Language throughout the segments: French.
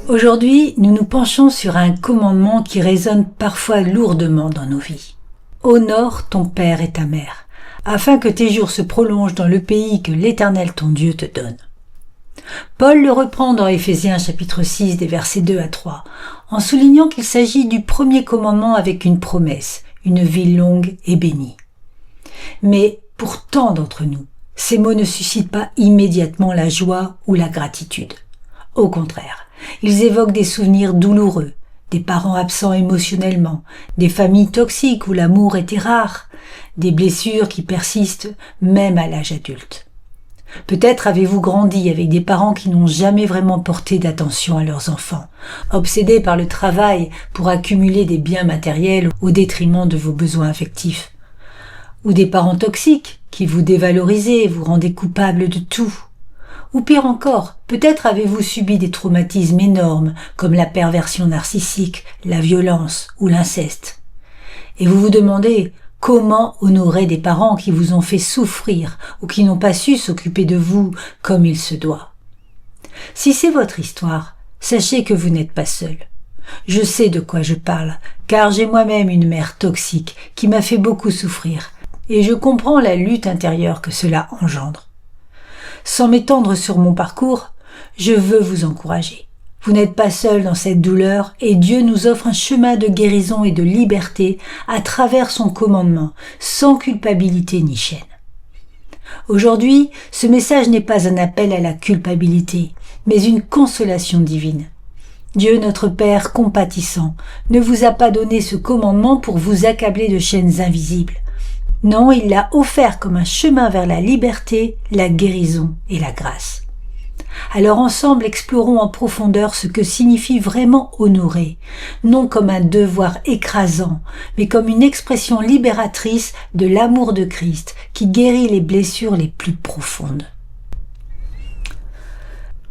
Aujourd'hui, nous nous penchons sur un commandement qui résonne parfois lourdement dans nos vies. Honore ton père et ta mère, afin que tes jours se prolongent dans le pays que l'Éternel ton Dieu te donne. Paul le reprend dans Éphésiens chapitre 6 des versets 2 à 3, en soulignant qu'il s'agit du premier commandement avec une promesse, une vie longue et bénie. Mais pour tant d'entre nous, ces mots ne suscitent pas immédiatement la joie ou la gratitude. Au contraire, ils évoquent des souvenirs douloureux, des parents absents émotionnellement, des familles toxiques où l'amour était rare, des blessures qui persistent même à l'âge adulte. Peut-être avez-vous grandi avec des parents qui n'ont jamais vraiment porté d'attention à leurs enfants, obsédés par le travail pour accumuler des biens matériels au détriment de vos besoins affectifs. Ou des parents toxiques qui vous dévalorisent et vous rendaient coupable de tout. Ou pire encore, peut-être avez-vous subi des traumatismes énormes comme la perversion narcissique, la violence ou l'inceste. Et vous vous demandez comment honorer des parents qui vous ont fait souffrir ou qui n'ont pas su s'occuper de vous comme il se doit. Si c'est votre histoire, sachez que vous n'êtes pas seul. Je sais de quoi je parle, car j'ai moi-même une mère toxique qui m'a fait beaucoup souffrir, et je comprends la lutte intérieure que cela engendre. Sans m'étendre sur mon parcours, je veux vous encourager. Vous n'êtes pas seul dans cette douleur et Dieu nous offre un chemin de guérison et de liberté à travers son commandement, sans culpabilité ni chaîne. Aujourd'hui, ce message n'est pas un appel à la culpabilité, mais une consolation divine. Dieu notre Père compatissant ne vous a pas donné ce commandement pour vous accabler de chaînes invisibles. Non, il l'a offert comme un chemin vers la liberté, la guérison et la grâce. Alors ensemble, explorons en profondeur ce que signifie vraiment honorer, non comme un devoir écrasant, mais comme une expression libératrice de l'amour de Christ qui guérit les blessures les plus profondes.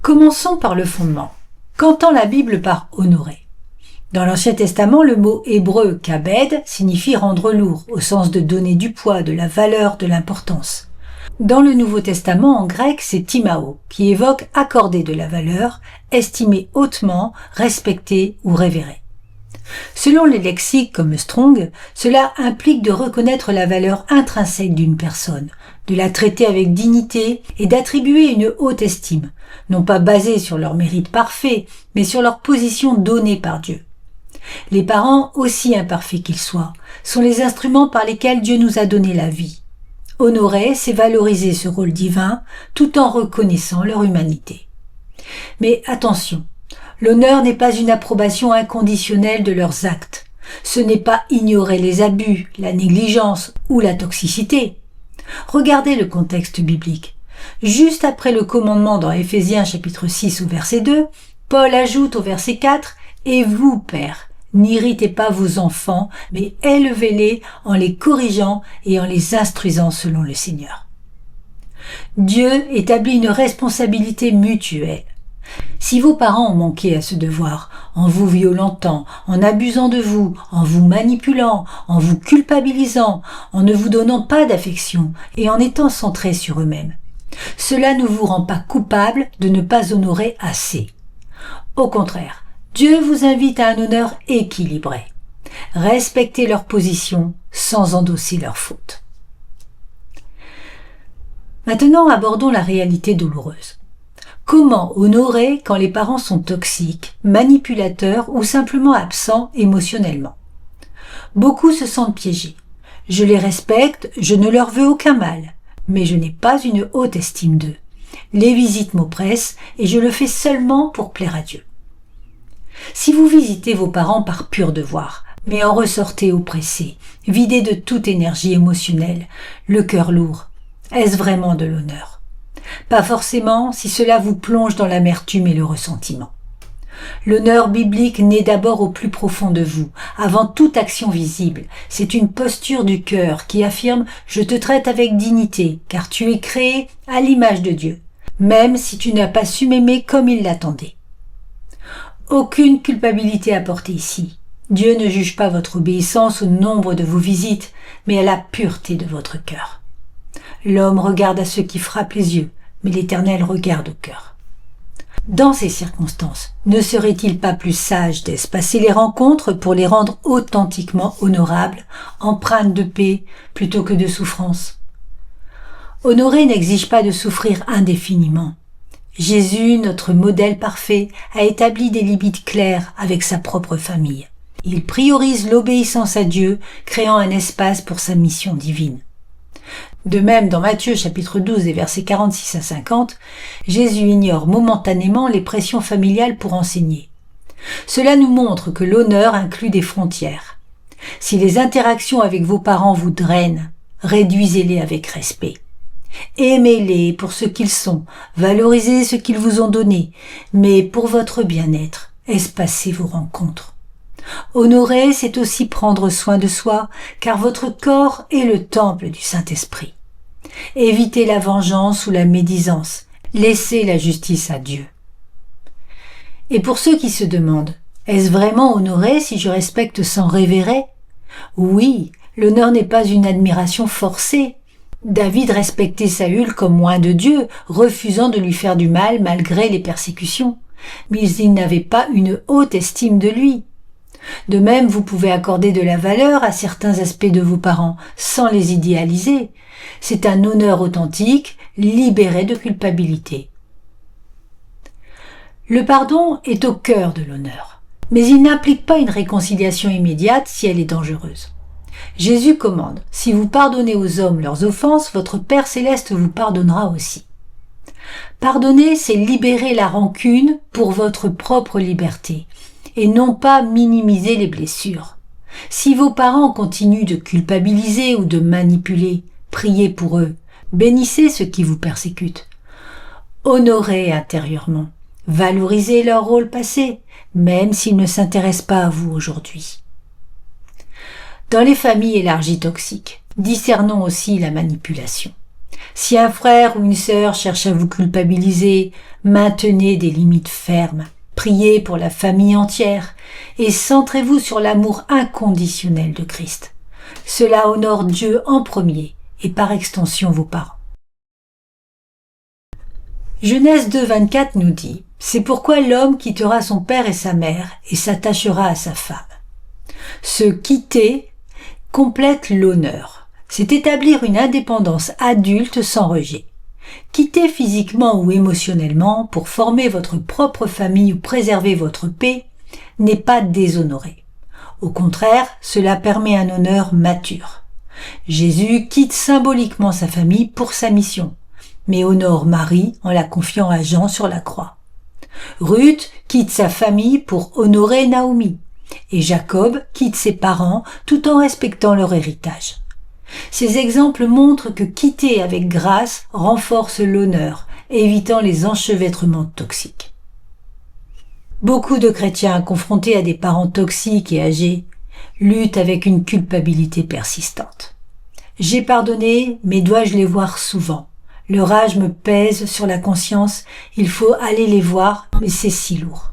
Commençons par le fondement. Qu'entend la Bible par honorer ? Dans l'Ancien Testament, le mot hébreu kabed signifie rendre lourd, au sens de donner du poids, de la valeur, de l'importance. Dans le Nouveau Testament, en grec, c'est timao, qui évoque accorder de la valeur, estimer hautement, respecter ou révérer. Selon les lexiques comme Strong, cela implique de reconnaître la valeur intrinsèque d'une personne, de la traiter avec dignité et d'attribuer une haute estime, non pas basée sur leur mérite parfait, mais sur leur position donnée par Dieu. Les parents, aussi imparfaits qu'ils soient, sont les instruments par lesquels Dieu nous a donné la vie. Honorer, c'est valoriser ce rôle divin tout en reconnaissant leur humanité. Mais attention, l'honneur n'est pas une approbation inconditionnelle de leurs actes. Ce n'est pas ignorer les abus, la négligence ou la toxicité. Regardez le contexte biblique. Juste après le commandement dans Éphésiens chapitre 6 au verset 2, Paul ajoute au verset 4 « Et vous, pères, n'irritez pas vos enfants, mais élevez-les en les corrigeant et en les instruisant selon le Seigneur. » Dieu établit une responsabilité mutuelle. Si vos parents ont manqué à ce devoir, en vous violentant, en abusant de vous, en vous manipulant, en vous culpabilisant, en ne vous donnant pas d'affection et en étant centrés sur eux-mêmes, cela ne vous rend pas coupable de ne pas honorer assez. Au contraire, Dieu vous invite à un honneur équilibré. Respectez leur position sans endosser leurs fautes. Maintenant, abordons la réalité douloureuse. Comment honorer quand les parents sont toxiques, manipulateurs ou simplement absents émotionnellement ? Beaucoup se sentent piégés. Je les respecte, je ne leur veux aucun mal, mais je n'ai pas une haute estime d'eux. Les visites m'oppressent et je le fais seulement pour plaire à Dieu. Si vous visitez vos parents par pur devoir, mais en ressortez oppressé, vidé de toute énergie émotionnelle, le cœur lourd, est-ce vraiment de l'honneur ? Pas forcément si cela vous plonge dans l'amertume et le ressentiment. L'honneur biblique naît d'abord au plus profond de vous, avant toute action visible. C'est une posture du cœur qui affirme « Je te traite avec dignité, car tu es créé à l'image de Dieu, même si tu n'as pas su m'aimer comme il l'attendait. » Aucune culpabilité à porter ici. Dieu ne juge pas votre obéissance au nombre de vos visites, mais à la pureté de votre cœur. L'homme regarde à ceux qui frappent les yeux, mais l'Éternel regarde au cœur. Dans ces circonstances, ne serait-il pas plus sage d'espacer les rencontres pour les rendre authentiquement honorables, empreintes de paix, plutôt que de souffrance? Honorer n'exige pas de souffrir indéfiniment. Jésus, notre modèle parfait, a établi des limites claires avec sa propre famille. Il priorise l'obéissance à Dieu, créant un espace pour sa mission divine. De même, dans Matthieu chapitre 12 et versets 46 à 50, Jésus ignore momentanément les pressions familiales pour enseigner. Cela nous montre que l'honneur inclut des frontières. Si les interactions avec vos parents vous drainent, réduisez-les avec respect. Aimez-les pour ce qu'ils sont, valorisez ce qu'ils vous ont donné, mais pour votre bien-être, espacez vos rencontres. Honorer, c'est aussi prendre soin de soi, car votre corps est le temple du Saint-Esprit. Évitez la vengeance ou la médisance, laissez la justice à Dieu. Et pour ceux qui se demandent, est-ce vraiment honorer si je respecte sans révérer? Oui, l'honneur n'est pas une admiration forcée. David respectait Saül comme oint de Dieu, refusant de lui faire du mal malgré les persécutions. Mais il n'avait pas une haute estime de lui. De même, vous pouvez accorder de la valeur à certains aspects de vos parents, sans les idéaliser. C'est un honneur authentique, libéré de culpabilité. Le pardon est au cœur de l'honneur, mais il n'implique pas une réconciliation immédiate si elle est dangereuse. Jésus commande, si vous pardonnez aux hommes leurs offenses, votre Père céleste vous pardonnera aussi. Pardonner, c'est libérer la rancune pour votre propre liberté, et non pas minimiser les blessures. Si vos parents continuent de culpabiliser ou de manipuler, priez pour eux, bénissez ceux qui vous persécutent. Honorez intérieurement, valorisez leur rôle passé, même s'ils ne s'intéressent pas à vous aujourd'hui. Dans les familles élargies toxiques, discernons aussi la manipulation. Si un frère ou une sœur cherche à vous culpabiliser, maintenez des limites fermes. Priez pour la famille entière et centrez-vous sur l'amour inconditionnel de Christ. Cela honore Dieu en premier et par extension vos parents. Genèse 2, 24 nous dit « C'est pourquoi l'homme quittera son père et sa mère et s'attachera à sa femme. » Ce quitter complète l'honneur. C'est établir une indépendance adulte sans rejet. Quitter physiquement ou émotionnellement pour former votre propre famille ou préserver votre paix n'est pas déshonoré. Au contraire, cela permet un honneur mature. Jésus quitte symboliquement sa famille pour sa mission, mais honore Marie en la confiant à Jean sur la croix. Ruth quitte sa famille pour honorer Naomi, et Jacob quitte ses parents tout en respectant leur héritage. Ces exemples montrent que quitter avec grâce renforce l'honneur, évitant les enchevêtrements toxiques. Beaucoup de chrétiens confrontés à des parents toxiques et âgés luttent avec une culpabilité persistante. J'ai pardonné, mais dois-je les voir souvent? Leur âge me pèse sur la conscience, il faut aller les voir, mais c'est si lourd.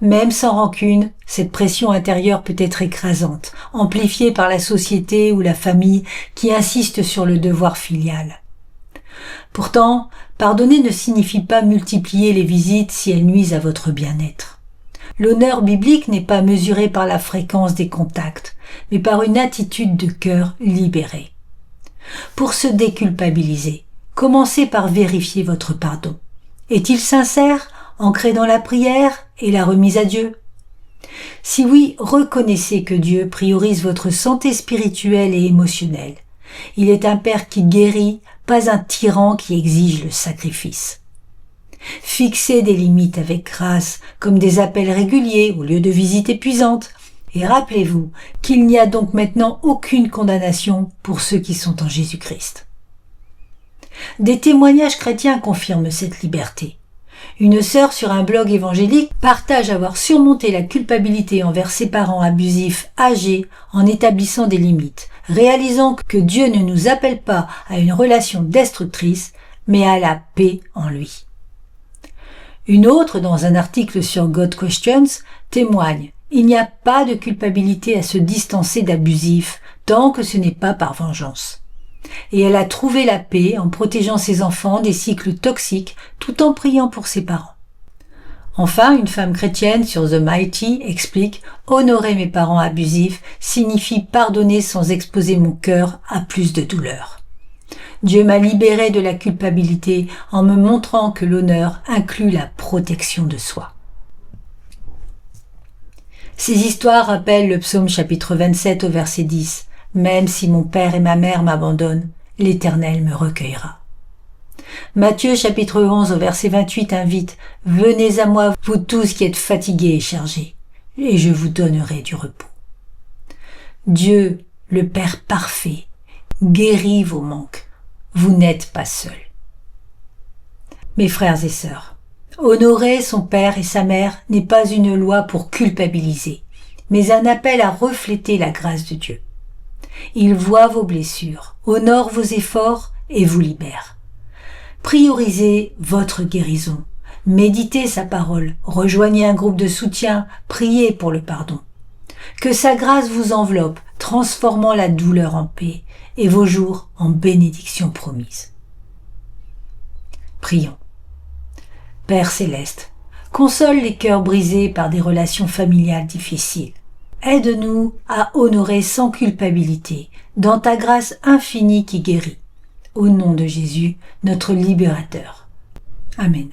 Même sans rancune, cette pression intérieure peut être écrasante, amplifiée par la société ou la famille qui insiste sur le devoir filial. Pourtant, pardonner ne signifie pas multiplier les visites si elles nuisent à votre bien-être. L'honneur biblique n'est pas mesuré par la fréquence des contacts, mais par une attitude de cœur libérée. Pour se déculpabiliser, commencez par vérifier votre pardon. Est-il sincère, ancré dans la prière et la remise à Dieu? Si oui, reconnaissez que Dieu priorise votre santé spirituelle et émotionnelle. Il est un Père qui guérit, pas un tyran qui exige le sacrifice. Fixez des limites avec grâce, comme des appels réguliers au lieu de visites épuisantes. Et rappelez-vous qu'il n'y a donc maintenant aucune condamnation pour ceux qui sont en Jésus-Christ. Des témoignages chrétiens confirment cette liberté. Une sœur sur un blog évangélique partage avoir surmonté la culpabilité envers ses parents abusifs âgés en établissant des limites, réalisant que Dieu ne nous appelle pas à une relation destructrice, mais à la paix en lui. Une autre, dans un article sur God Questions, témoigne « Il n'y a pas de culpabilité à se distancer d'abusifs tant que ce n'est pas par vengeance. » Et elle a trouvé la paix en protégeant ses enfants des cycles toxiques tout en priant pour ses parents. Enfin, une femme chrétienne sur The Mighty explique « Honorer mes parents abusifs signifie pardonner sans exposer mon cœur à plus de douleur. Dieu m'a libéré de la culpabilité en me montrant que l'honneur inclut la protection de soi. » Ces histoires rappellent le psaume chapitre 27 au verset 10. « Même si mon père et ma mère m'abandonnent, l'Éternel me recueillera. » Matthieu chapitre 11 au verset 28 invite « Venez à moi, vous tous qui êtes fatigués et chargés, et je vous donnerai du repos. » Dieu, le Père parfait, guérit vos manques. Vous n'êtes pas seuls. Mes frères et sœurs, honorer son père et sa mère n'est pas une loi pour culpabiliser, mais un appel à refléter la grâce de Dieu. Il voit vos blessures, honore vos efforts et vous libère. Priorisez votre guérison, méditez sa parole, rejoignez un groupe de soutien, priez pour le pardon. Que sa grâce vous enveloppe, transformant la douleur en paix et vos jours en bénédiction promise. Prions. Père céleste, console les cœurs brisés par des relations familiales difficiles. Aide-nous à honorer sans culpabilité, dans ta grâce infinie qui guérit. Au nom de Jésus, notre libérateur. Amen.